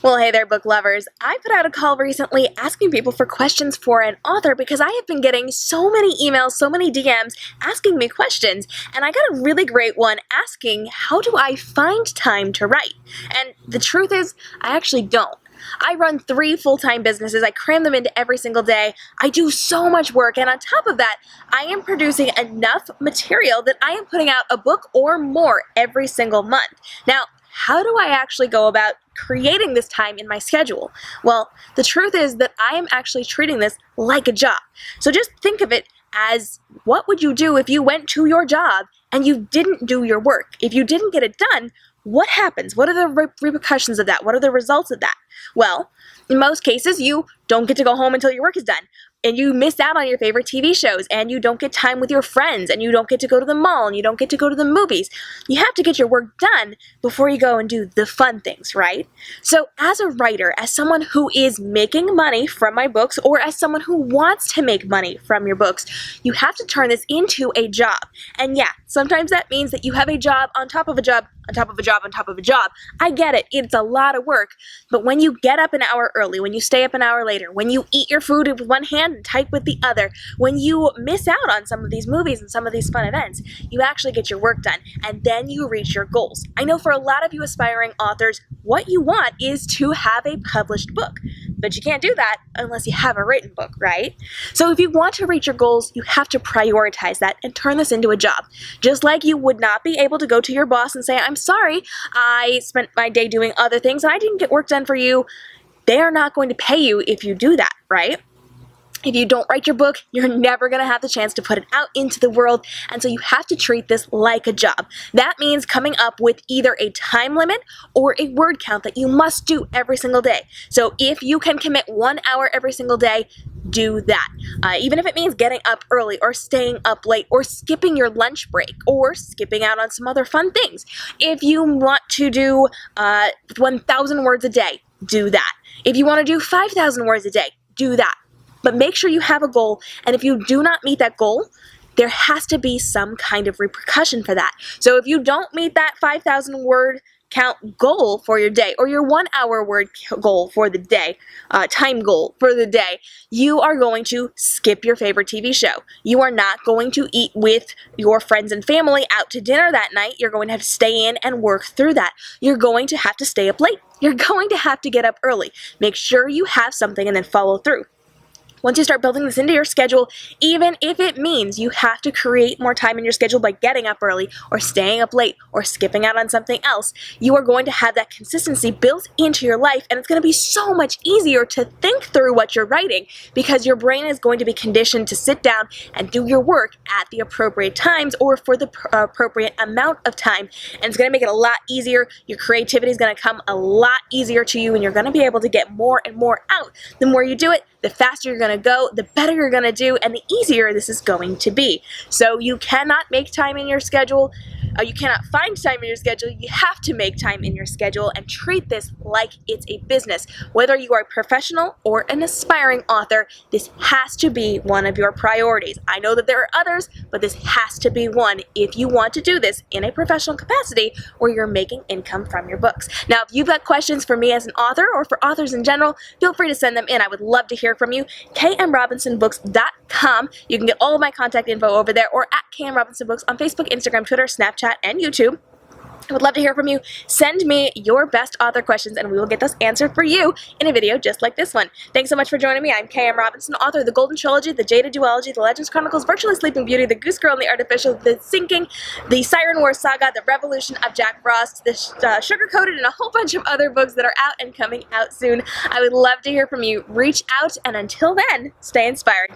Well, hey there, book lovers. I put out a call recently asking people for questions for an author because I have been getting so many emails, so many DMs asking me questions, and I got a really great one asking, how do I find time to write? And the truth is, I actually don't. I run 3 full-time businesses. I cram them into every single day. I do so much work, and on top of that, I am producing enough material that I am putting out a book or more every single month. Now, how do I actually go about creating this time in my schedule? Well, the truth is that I am actually treating this like a job. So just think of it as, what would you do if you went to your job and you didn't do your work? If you didn't get it done, what happens? What are the repercussions of that? What are the results of that? Well, in most cases, you don't get to go home until your work is done. And you miss out on your favorite TV shows, and you don't get time with your friends, and you don't get to go to the mall, and you don't get to go to the movies. You have to get your work done before you go and do the fun things, right? So as a writer, as someone who is making money from my books, or as someone who wants to make money from your books, you have to turn this into a job. And yeah, sometimes that means that you have a job on top of a job, on top of a job, on top of a job. I get it, it's a lot of work, but when you get up an hour early, when you stay up an hour later, when you eat your food with one hand and type with the other, when you miss out on some of these movies and some of these fun events, you actually get your work done, and then you reach your goals. I know for a lot of you aspiring authors, what you want is to have a published book, but you can't do that unless you have a written book, right? So if you want to reach your goals, you have to prioritize that and turn this into a job. Just like you would not be able to go to your boss and say, I'm sorry, I spent my day doing other things and I didn't get work done for you. They are not going to pay you if you do that, right? If you don't write your book, you're never going to have the chance to put it out into the world, and so you have to treat this like a job. That means coming up with either a time limit or a word count that you must do every single day. So if you can commit 1 hour every single day, do that. Even if it means getting up early or staying up late or skipping your lunch break or skipping out on some other fun things. If you want to do 1,000 words a day, do that. If you want to do 5,000 words a day, do that. But make sure you have a goal, and if you do not meet that goal, there has to be some kind of repercussion for that. So if you don't meet that 5,000 word count goal for your day, or your 1 hour word goal for the day, time goal for the day, you are going to skip your favorite TV show. You are not going to eat with your friends and family out to dinner that night. You're going to have to stay in and work through that. You're going to have to stay up late. You're going to have to get up early. Make sure you have something and then follow through. Once you start building this into your schedule, even if it means you have to create more time in your schedule by getting up early or staying up late or skipping out on something else, you are going to have that consistency built into your life, and it's going to be so much easier to think through what you're writing because your brain is going to be conditioned to sit down and do your work at the appropriate times or for the appropriate amount of time, and it's going to make it a lot easier. Your creativity is going to come a lot easier to you, and you're going to be able to get more and more out. The more you do it, the faster you're going to go, the better you're going to do, and the easier this is going to be. So you cannot make time in your schedule. You cannot find time in your schedule. You have to make time in your schedule and treat this like it's a business. Whether you are a professional or an aspiring author, this has to be one of your priorities. I know that there are others, but this has to be one if you want to do this in a professional capacity where you're making income from your books. Now, if you've got questions for me as an author or for authors in general, feel free to send them in. I would love to hear from you. k.m.robinsonbooks.com. You can get all of my contact info over there, or at k.m.robinsonbooks on Facebook, Instagram, Twitter, Snapchat, and YouTube. I would love to hear from you. Send me your best author questions and we will get those answered for you in a video just like this one. Thanks so much for joining me. I'm K.M. Robinson, author of The Golden Trilogy, The Jada Duology, The Legends Chronicles, Virtually Sleeping Beauty, The Goose Girl and the Artificial, The Sinking, The Siren War Saga, The Revolution of Jack Frost, The Sugar Coated, and a whole bunch of other books that are out and coming out soon. I would love to hear from you. Reach out, and until then, stay inspired.